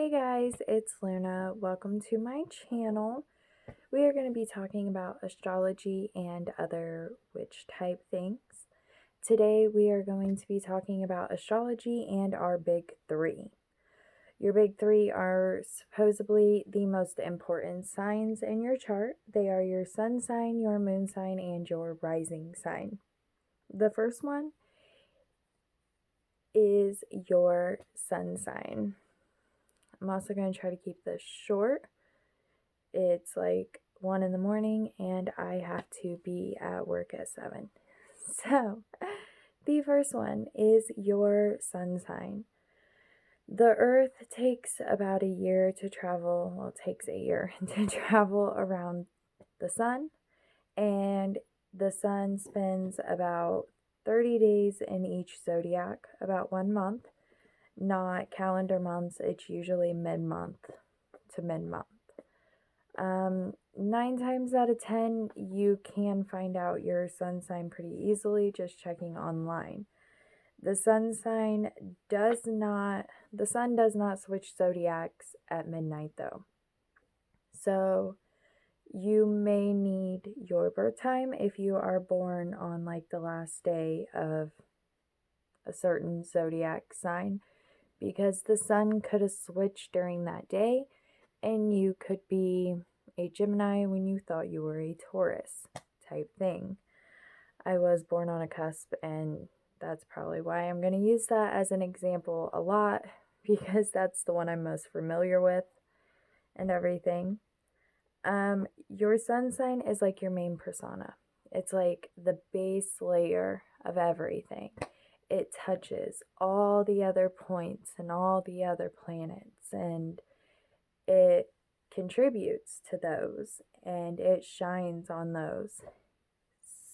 Hey guys, it's Luna. Welcome to my channel. We are going to be talking about astrology and other witch type things. Today we are going to be talking about astrology and our big three. Your big three are supposedly the most important signs in your chart. They are your sun sign, your moon sign, and your rising sign. The first one is your sun sign. I'm also going to try to keep this short. It's like 1 in the morning and I have to be at work at 7. So, the first one is your sun sign. The earth takes about a year to travel, well, it takes a year to travel around the sun, and the sun spends about 30 days in each zodiac, about 1 month, not calendar months. It's usually mid-month to mid-month. 9 times out of 10, you can find out your sun sign pretty easily just checking online. The sun does not switch zodiacs at midnight though. So you may need your birth time if you are born on like the last day of a certain zodiac sign, because the sun could have switched during that day and you could be a Gemini when you thought you were a Taurus type thing. I was born on a cusp, and that's probably why I'm going to use that as an example a lot, because that's the one I'm most familiar with and everything. Your sun sign is like your main persona. It's like the base layer of everything. It touches all the other points and all the other planets, and it contributes to those and it shines on those.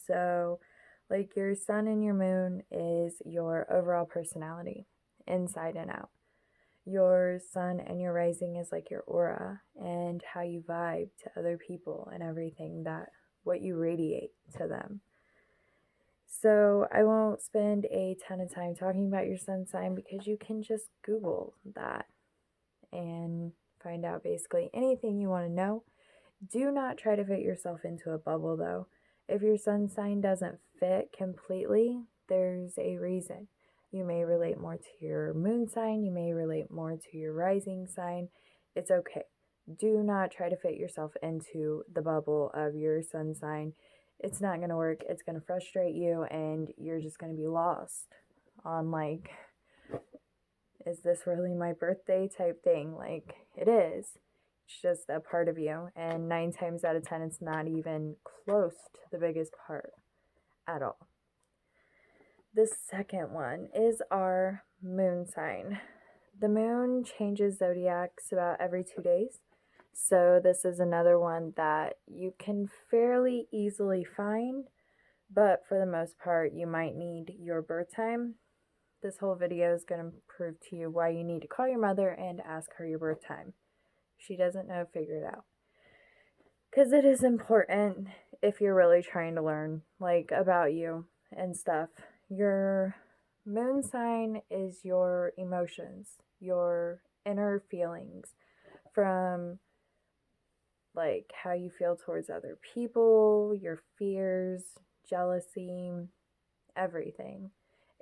So, like, your sun and your moon is your overall personality, inside and out. Your sun and your rising is like your aura and how you vibe to other people and everything, that what you radiate to them. So I won't spend a ton of time talking about your sun sign because you can just Google that and find out basically anything you want to know. Do not try to fit yourself into a bubble though. If your sun sign doesn't fit completely, there's a reason. You may relate more to your moon sign, you may relate more to your rising sign. It's okay. Do not try to fit yourself into the bubble of your sun sign. It's not going to work. It's going to frustrate you and you're just going to be lost on like, is this really my birthday type thing? Like, it is. It's just a part of you. And 9 times out of 10, it's not even close to the biggest part at all. The second one is our moon sign. The moon changes zodiacs about every 2 days. So this is another one that you can fairly easily find, but for the most part, you might need your birth time. This whole video is going to prove to you why you need to call your mother and ask her your birth time. If she doesn't know, figure it out. Because it is important if you're really trying to learn, like, about you and stuff. Your moon sign is your emotions, your inner feelings, from like how you feel towards other people, your fears, jealousy, everything.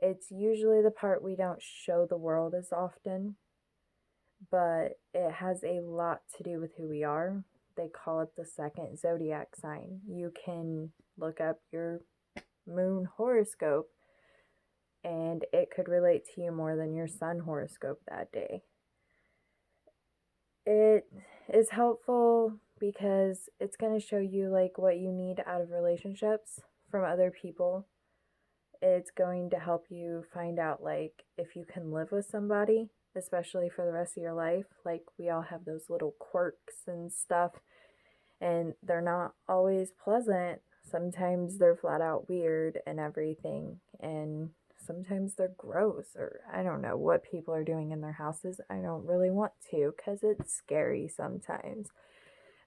It's usually the part we don't show the world as often, but it has a lot to do with who we are. They call it the second zodiac sign. You can look up your moon horoscope and it could relate to you more than your sun horoscope that day. It is helpful because it's going to show you like what you need out of relationships from other people. It's going to help you find out like if you can live with somebody, especially for the rest of your life. Like, we all have those little quirks and stuff, and they're not always pleasant. Sometimes they're flat out weird and everything, and sometimes they're gross, or I don't know what people are doing in their houses. I don't really want to because it's scary sometimes.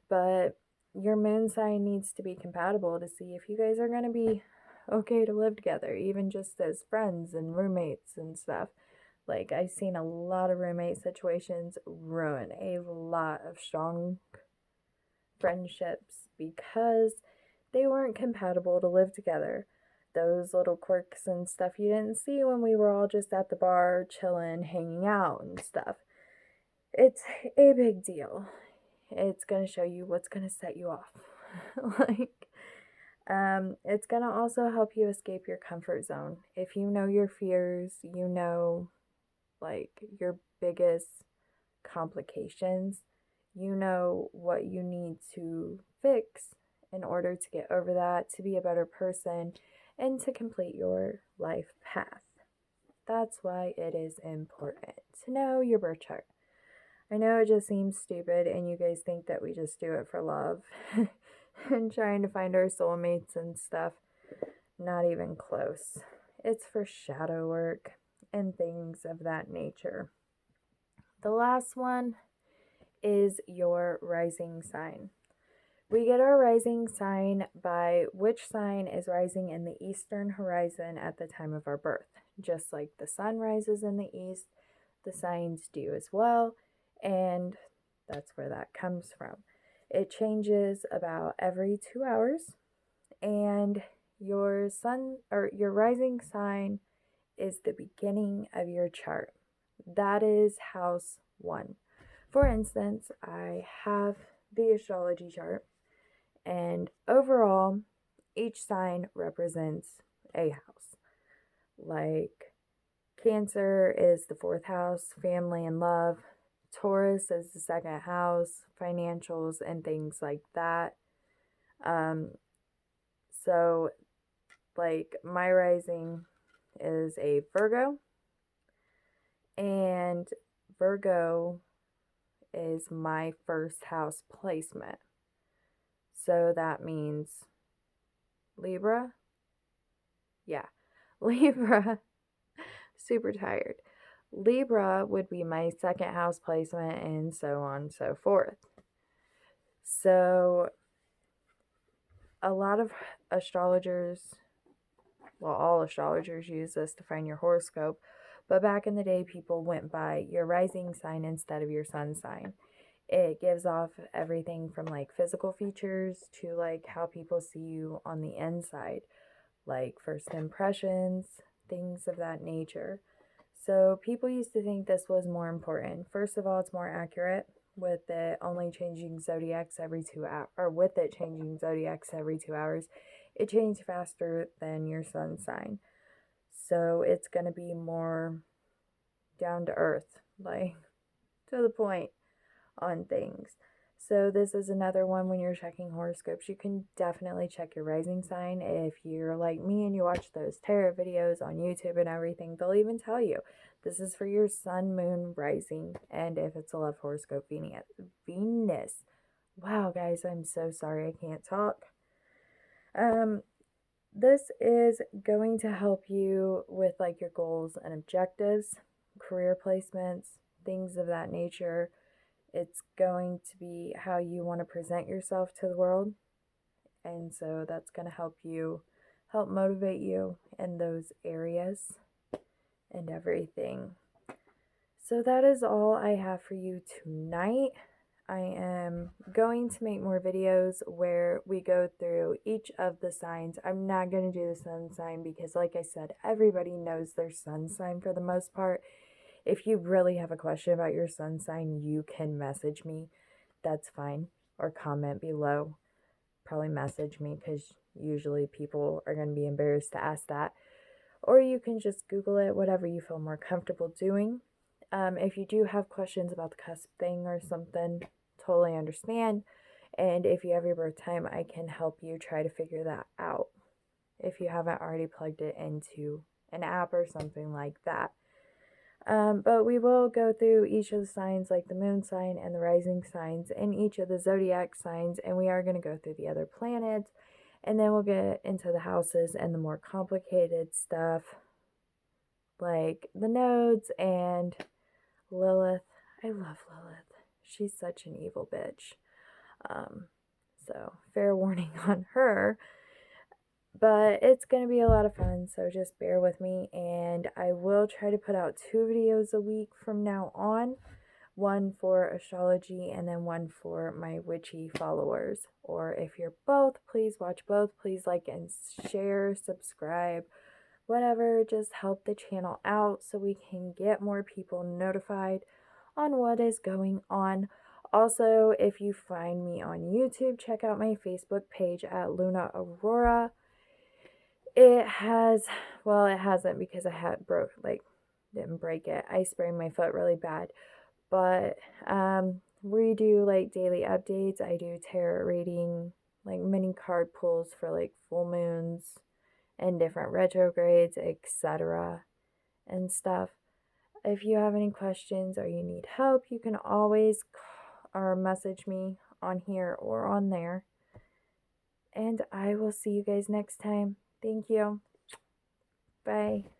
But your moon sign needs to be compatible to see if you guys are going to be okay to live together, even just as friends and roommates and stuff. Like, I've seen a lot of roommate situations ruin a lot of strong friendships because they weren't compatible to live together. Those little quirks and stuff you didn't see when we were all just at the bar chilling, hanging out and stuff. It's a big deal. It's going to show you what's going to set you off. It's going to also help you escape your comfort zone. If you know your fears, you know, like, your biggest complications, you know what you need to fix in order to get over that, to be a better person, and to complete your life path. That's why it is important to know your birth chart. I know it just seems stupid, and you guys think that we just do it for love and trying to find our soulmates and stuff. Not even close. It's for shadow work and things of that nature. The last one is your rising sign. We get our rising sign by which sign is rising in the eastern horizon at the time of our birth. Just like the sun rises in the east, the signs do as well, and that's where that comes from. It changes about every 2 hours, and your sun or your rising sign is the beginning of your chart. That is house 1. For instance, I have the astrology chart, and overall, each sign represents a house. Like, Cancer is the 4th house, family and love. Taurus is the 2nd house, financials and things like that. So, like, my rising is a Virgo, and Virgo is my 1st house placement. So that means Libra. Yeah, Libra. Super tired. Libra would be my 2nd house placement, and so on and so forth. So a lot of astrologers, well, all astrologers use this to find your horoscope, but back in the day, people went by your rising sign instead of your sun sign. It gives off everything from like physical features to like how people see you on the inside, like first impressions, things of that nature. So people used to think this was more important. First of all, it's more accurate with it only changing zodiacs every 2 hours, or with it changing zodiacs every 2 hours. It changed faster than your sun sign. So it's going to be more down to earth, like to the point on things. So this is another one when you're checking horoscopes. You can definitely check your rising sign. If you're like me and you watch those tarot videos on YouTube and everything, they'll even tell you this is for your sun, moon, rising, and if it's a love horoscope, Venus. Wow, guys, I'm so sorry I can't talk. This is going to help you with like your goals and objectives, career placements, things of that nature. It's going to be how you want to present yourself to the world. And so that's going to help motivate you in those areas and everything. So that is all I have for you tonight. I am going to make more videos where we go through each of the signs. I'm not going to do the sun sign because, like I said, everybody knows their sun sign for the most part. If you really have a question about your sun sign, you can message me. That's fine. Or comment below. Probably message me because usually people are going to be embarrassed to ask that. Or you can just Google it, whatever you feel more comfortable doing. If you do have questions about the cusp thing or something, totally understand. And if you have your birth time, I can help you try to figure that out if you haven't already plugged it into an app or something like that. But we will go through each of the signs, like the moon sign and the rising signs, and each of the zodiac signs, and we are going to go through the other planets, and then we'll get into the houses and the more complicated stuff, like the nodes and Lilith. I love Lilith. She's such an evil bitch. So fair warning on her. But it's going to be a lot of fun, so just bear with me. And I will try to put out 2 videos a week from now on, one for astrology and then one for my witchy followers. Or if you're both, please watch both. Please like and share, subscribe, whatever. Just help the channel out so we can get more people notified on what is going on. Also, if you find me on YouTube, check out my Facebook page at Luna Aurora. It has, well, it hasn't because I didn't break it. I sprained my foot really bad. But we do like daily updates. I do tarot reading, like mini card pulls for like full moons and different retrogrades, etc. and stuff. If you have any questions or you need help, you can always or message me on here or on there. And I will see you guys next time. Thank you. Bye.